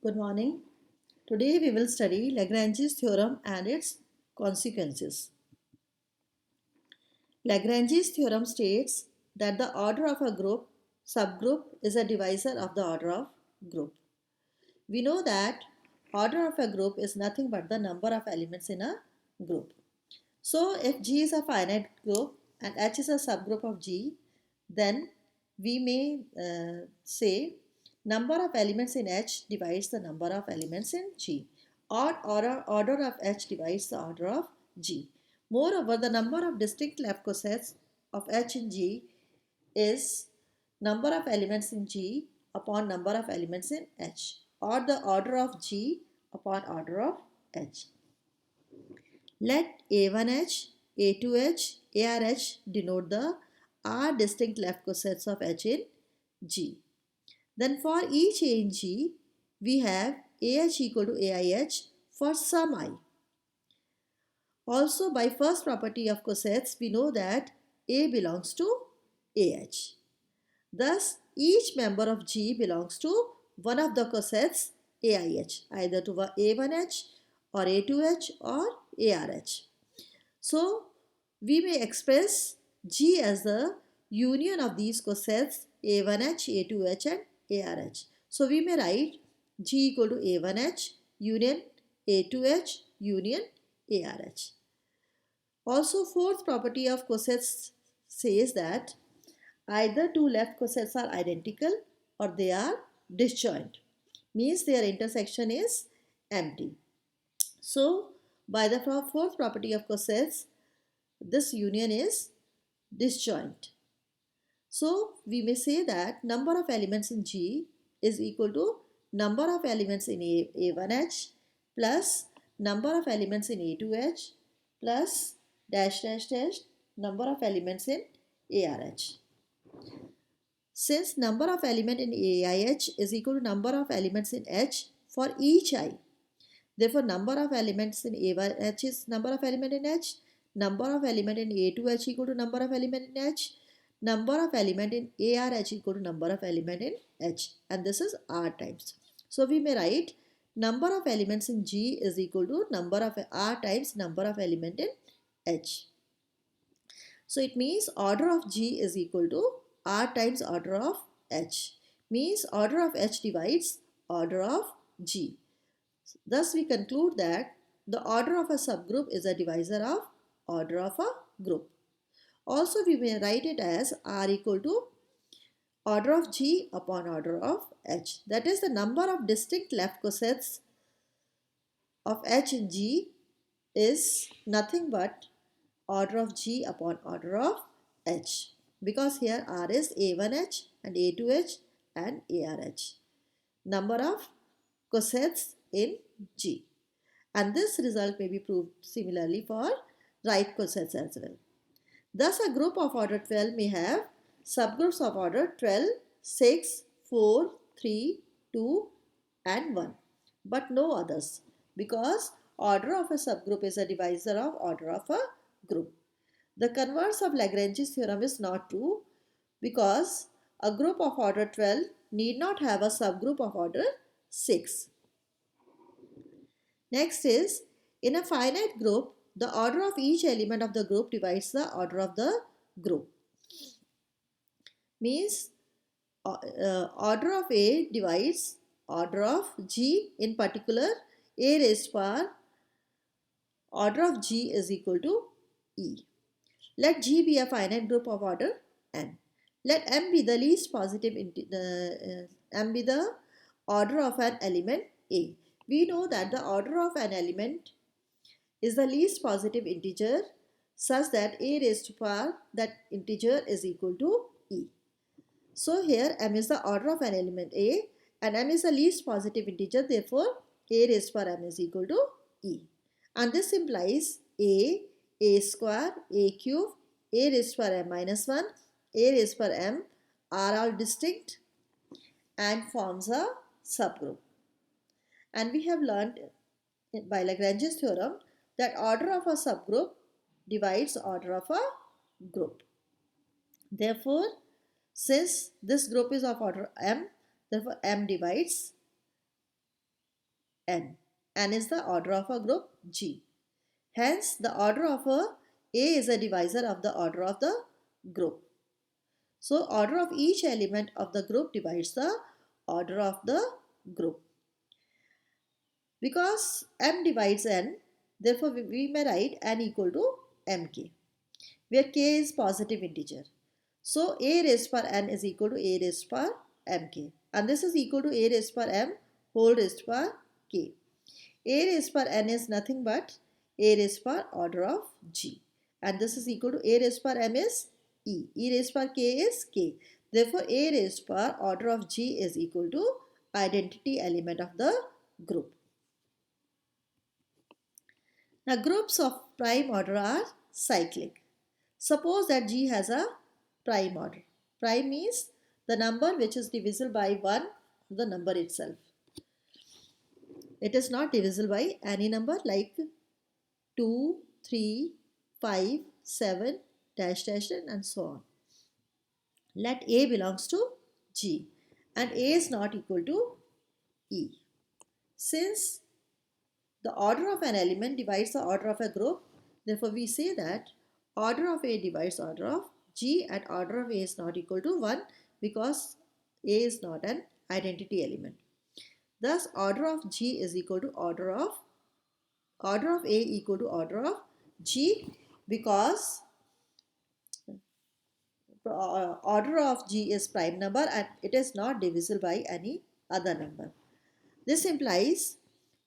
Good morning. Today we will study Lagrange's theorem and its consequences. Lagrange's theorem states that the order of a subgroup is a divisor of the order of group. We know that order of a group is nothing but the number of elements in a group. So if G is a finite group and H is a subgroup of G, then we may say number of elements in H divides the number of elements in G. Order of H divides the order of G. Moreover, the number of distinct left cosets of H in G is number of elements in G upon number of elements in H, or the order of G upon order of H. Let A1H, A2H, ARH denote the R distinct left cosets of H in G. Then for each A in G, we have AH equal to AIH for some I. Also, by first property of cosets, we know that A belongs to AH. Thus, each member of G belongs to one of the cosets AIH, either to A1H or A2H or ARH. So, we may express G as the union of these cosets A1H, A2H and ARH. So, we may write G equal to A1H union A2H union ARH. Also, fourth property of cosets says that either two left cosets are identical or they are disjoint, means their intersection is empty. So, by the fourth property of cosets, this union is disjoint. So, we may say that number of elements in G is equal to number of elements in A1H plus number of elements in A2H plus dash dash dash number of elements in ARH. Since number of element in AIH is equal to number of elements in H for each I, therefore number of elements in A1H is number of element in H, number of element in A2H equal to number of element in H, number of element in ARH equal to number of element in H, and this is R times. So we may write number of elements in G is equal to number of R times number of element in H. So it means order of G is equal to R times order of H, means order of H divides order of G. Thus we conclude that the order of a subgroup is a divisor of order of a group. Also we may write it as R equal to order of G upon order of H. That is, the number of distinct left cosets of H in G is nothing but order of G upon order of H, because here R is A1H and A2H and ARH, number of cosets in G, and this result may be proved similarly for right cosets as well. Thus, a group of order 12 may have subgroups of order 12, 6, 4, 3, 2 and 1, but no others, because order of a subgroup is a divisor of order of a group. The converse of Lagrange's theorem is not true, because a group of order 12 need not have a subgroup of order 6. Next is, in a finite group, the order of each element of the group divides the order of the group. Means order of A divides order of G, in particular A raised to power order of G is equal to E. Let G be a finite group of order n. Let m be the least positive, m be the order of an element A. We know that the order of an element is the least positive integer such that A raised to power that integer is equal to E. So here m is the order of an element A and m is the least positive integer, therefore A raised to power m is equal to E. And this implies A square, A cube, A raised to power m minus 1, A raised to power m are all distinct and forms a subgroup. And we have learned by Lagrange's theorem that order of a subgroup divides order of a group. Therefore, since this group is of order m, therefore m divides n. N is the order of a group G. Hence, the order of a is a divisor of the order of the group. So, order of each element of the group divides the order of the group. Because m divides n, therefore we may write n equal to mk, where k is positive integer. So, a raised power n is equal to a raised power mk, and this is equal to a raised power m whole raised power k. A raised power n is nothing but a raised power order of g, and this is equal to a raised power m is e. E raised power k is k. Therefore, a raised power order of g is equal to identity element of the group. Now, groups of prime order are cyclic. Suppose that G has a prime order. Prime means the number which is divisible by 1, the number itself. It is not divisible by any number like 2, 3, 5, 7, dash dash and so on. Let A belongs to G and A is not equal to E. Since the order of an element divides the order of a group, therefore we say that order of A divides order of G and order of A is not equal to 1 because A is not an identity element. Thus, order of G is equal to order of A equal to order of G because order of G is prime number and it is not divisible by any other number. This implies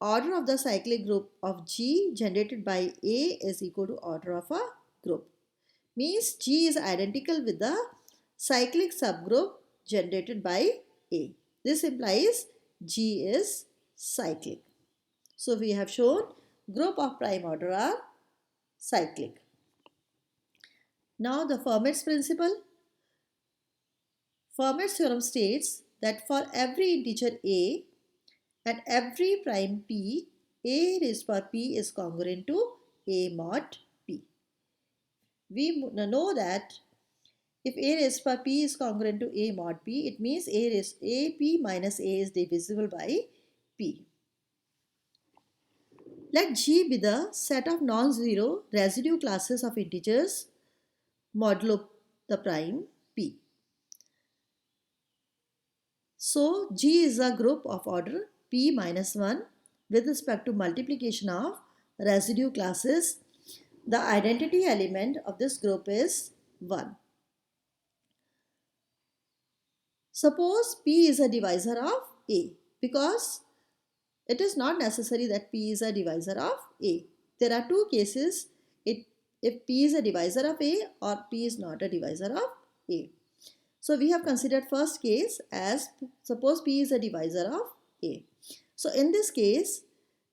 order of the cyclic group of G generated by A is equal to order of a group. Means G is identical with the cyclic subgroup generated by A. This implies G is cyclic. So we have shown group of prime order are cyclic. Now the Fermat's principle. Fermat's theorem states that for every integer A and every prime P, A raised power P is congruent to A mod P. We know that if A raised power P is congruent to A mod P, it means P minus A is divisible by P. Let G be the set of non-zero residue classes of integers modulo the prime P. So, G is a group of order P minus 1 with respect to multiplication of residue classes. The identity element of this group is 1. Suppose P is a divisor of A because it is not necessary that P is a divisor of A. There are two cases if P is a divisor of A or P is not a divisor of A. So we have considered first case as suppose P is a divisor of A. So in this case,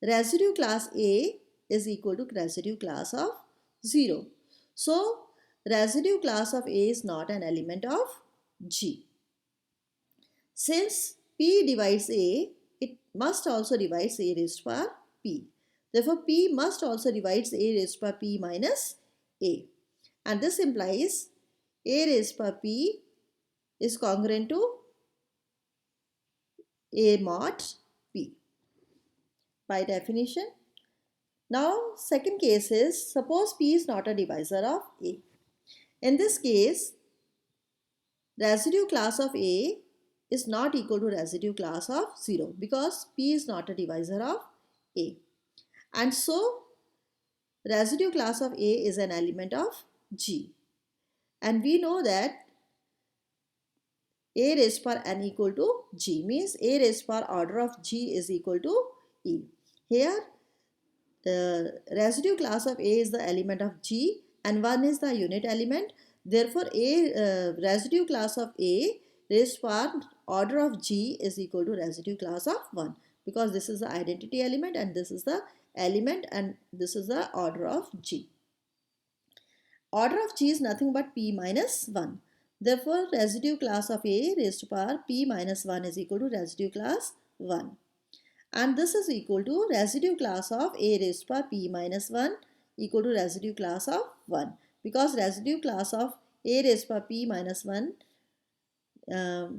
residue class A is equal to residue class of 0. So residue class of A is not an element of G. Since P divides A, it must also divide A raised power P. Therefore, P must also divide A raised power P minus A. And this implies A raised power P is congruent to A mod P by definition. Now, second case is suppose P is not a divisor of A. In this case, residue class of A is not equal to residue class of 0 because P is not a divisor of A. And so, residue class of A is an element of G. And we know that A raised power n equal to G means A raised power order of G is equal to E. Here, the residue class of A is the element of G and 1 is the unit element. Therefore, residue class of A raised power order of G is equal to residue class of 1 because this is the identity element and this is the element and this is the order of G. Order of G is nothing but P minus 1. Therefore, residue class of A raised to power P minus 1 is equal to residue class 1. And this is equal to residue class of A raised to power P minus 1 equal to residue class of 1. Because residue class of A raised to power P minus 1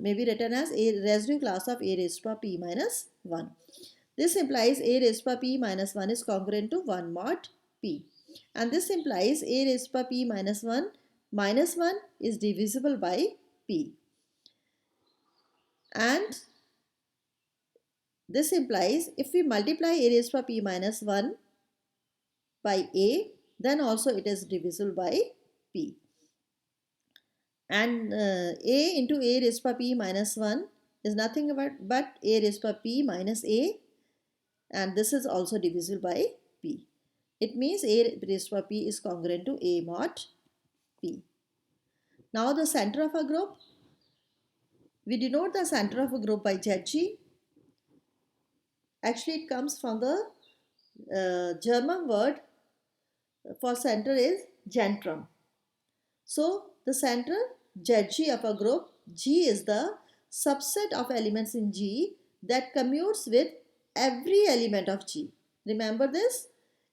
may be written as a residue class of A raised to power P minus 1. This implies a raised to p minus 1 is congruent to 1 mod p. And this implies a raised to p minus 1 is divisible by p. And this implies if we multiply a raised to p minus 1 by a, then also it is divisible by p. And a into a raised to p minus 1 is nothing but a raised to p minus a, and this is also divisible by p. It means a raised to p is congruent to a mod p. Now the center of a group. We denote the center of a group by ZG. Actually, it comes from the German word for center is Zentrum. So the center ZG of a group, G is the subset of elements in G that commutes with every element of G. Remember this?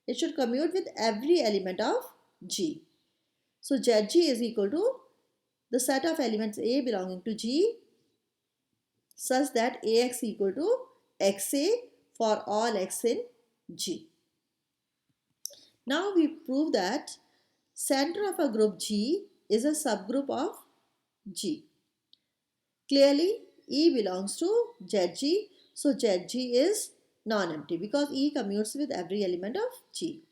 It should commute with every element of G. So ZG is equal to the set of elements A belonging to G such that AX equal to XA for all X in G. Now we prove that center of a group G is a subgroup of G. Clearly, E belongs to ZG, so ZG is non-empty because E commutes with every element of G.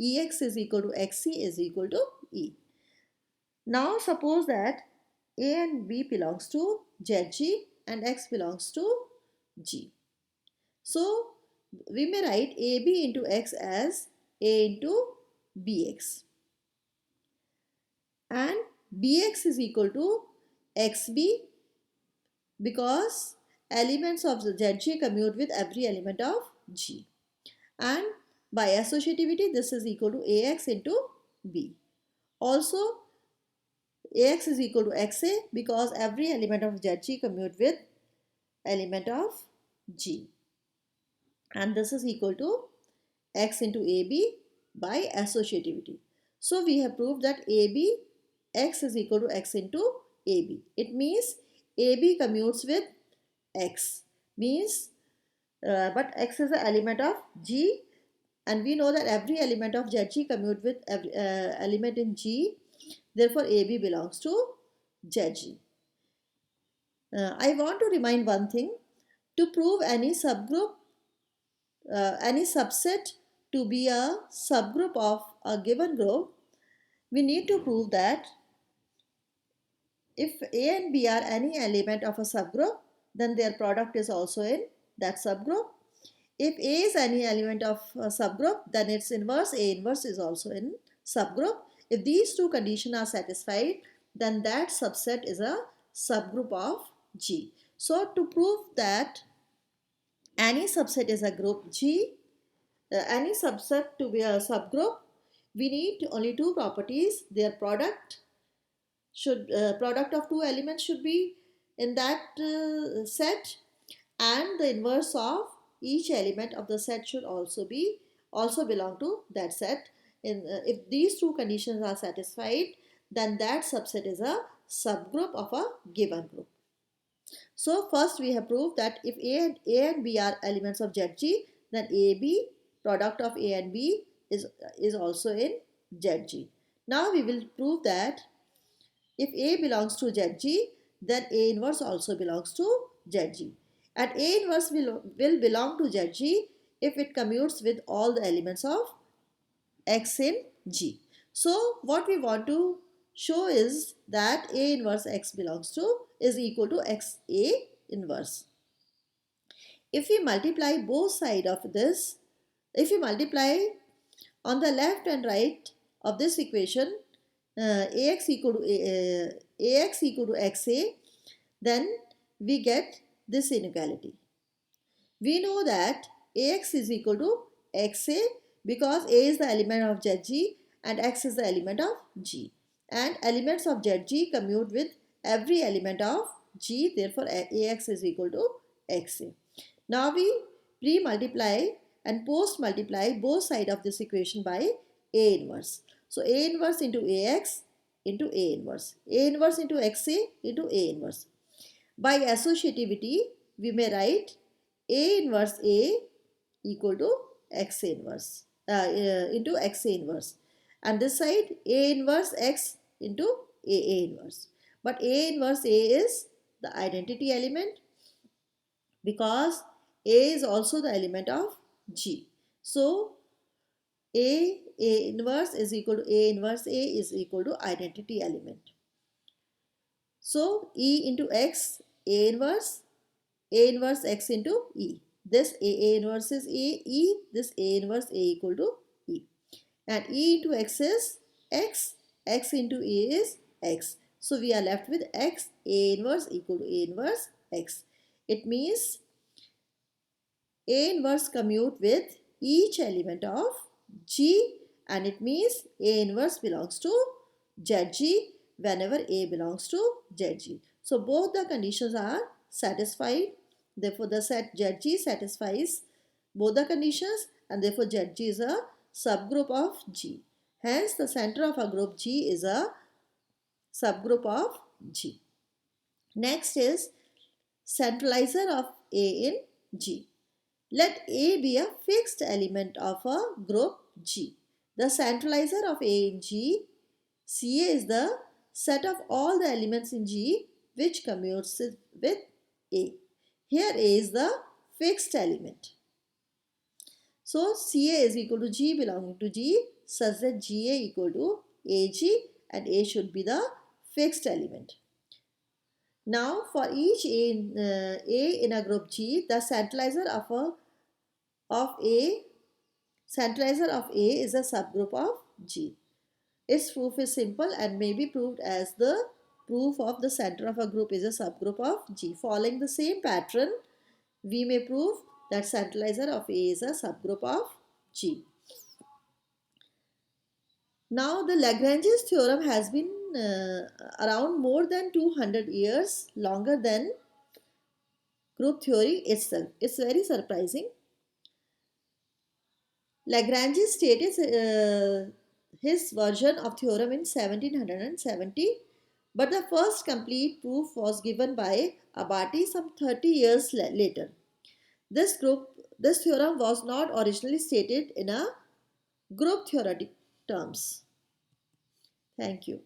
EX is equal to XC is equal to E. Now suppose that A and B belongs to ZG and X belongs to G. So we may write AB into X as A into BX. And BX is equal to XB because elements of the ZG commute with every element of G. And by associativity, this is equal to AX into B. Also, AX is equal to XA because every element of ZG commute with element of G. And this is equal to X into AB by associativity. So we have proved that AB, X is equal to X into AB. It means AB commutes with X. But X is an element of G, and we know that every element of ZG commute with every element in G. Therefore, AB belongs to ZG. I want to remind one thing. To prove any subgroup, any subset to be a subgroup of a given group, we need to prove that if A and B are any element of a subgroup, then their product is also in that subgroup. If A is any element of a subgroup, then its inverse, A inverse, is also in subgroup. If these two conditions are satisfied, then that subset is a subgroup of G. So to prove that any subset is a group G, any subset to be a subgroup, we need only two properties. Their product of two elements should be in that set, and the inverse of each element of the set should also belong to that set. If these two conditions are satisfied, then that subset is a subgroup of a given group. So first we have proved that if A and B are elements of ZG, then AB, product of A and B, is also in ZG. Now we will prove that if A belongs to ZG, then A inverse also belongs to ZG. And A inverse will belong to ZG if it commutes with all the elements of X in G. So what we want to show is that A inverse X belongs to is equal to XA inverse. If we multiply both sides of this, if we multiply on the left and right of this equation, AX equal to XA, then we get this inequality. We know that AX is equal to XA because A is the element of ZG and X is the element of G. And elements of ZG commute with every element of G, therefore AX is equal to XA. Now we pre-multiply and post-multiply both sides of this equation by A inverse. So A inverse into AX into A inverse. A inverse into XA into A inverse. By associativity, we may write A inverse A equal to X inverse into X inverse, and this side A inverse X into A inverse. But A inverse A is the identity element because A is also the element of G. So A inverse is equal to A inverse A is equal to identity element. So E into X, A inverse X into E. This A inverse is E, this A inverse A equal to E. And E into X is X into A is X. So we are left with X, A inverse equal to A inverse X. It means A inverse commute with each element of G, and it means A inverse belongs to ZG whenever A belongs to ZG. So both the conditions are satisfied. Therefore the set ZG satisfies both the conditions, and therefore ZG is a subgroup of G. Hence the center of a group G is a subgroup of G. Next is centralizer of A in G. Let A be a fixed element of a group G. The centralizer of A in G, Ca is the set of all the elements in G which commutes with A. Here A is the fixed element. So Ca is equal to G belonging to G such that Ga equal to Ag, and A should be the fixed element. Now for each A in a group G, the centralizer of A is a subgroup of G. Its proof is simple and may be proved as the proof of the center of a group is a subgroup of G. Following the same pattern, we may prove that centralizer of A is a subgroup of G. Now the Lagrange's theorem has been around more than 200 years, longer than group theory itself. It's very surprising. Lagrange stated his version of theorem in 1770, but the first complete proof was given by Abati some 30 years later. This theorem was not originally stated in a group theoretic terms. Thank you.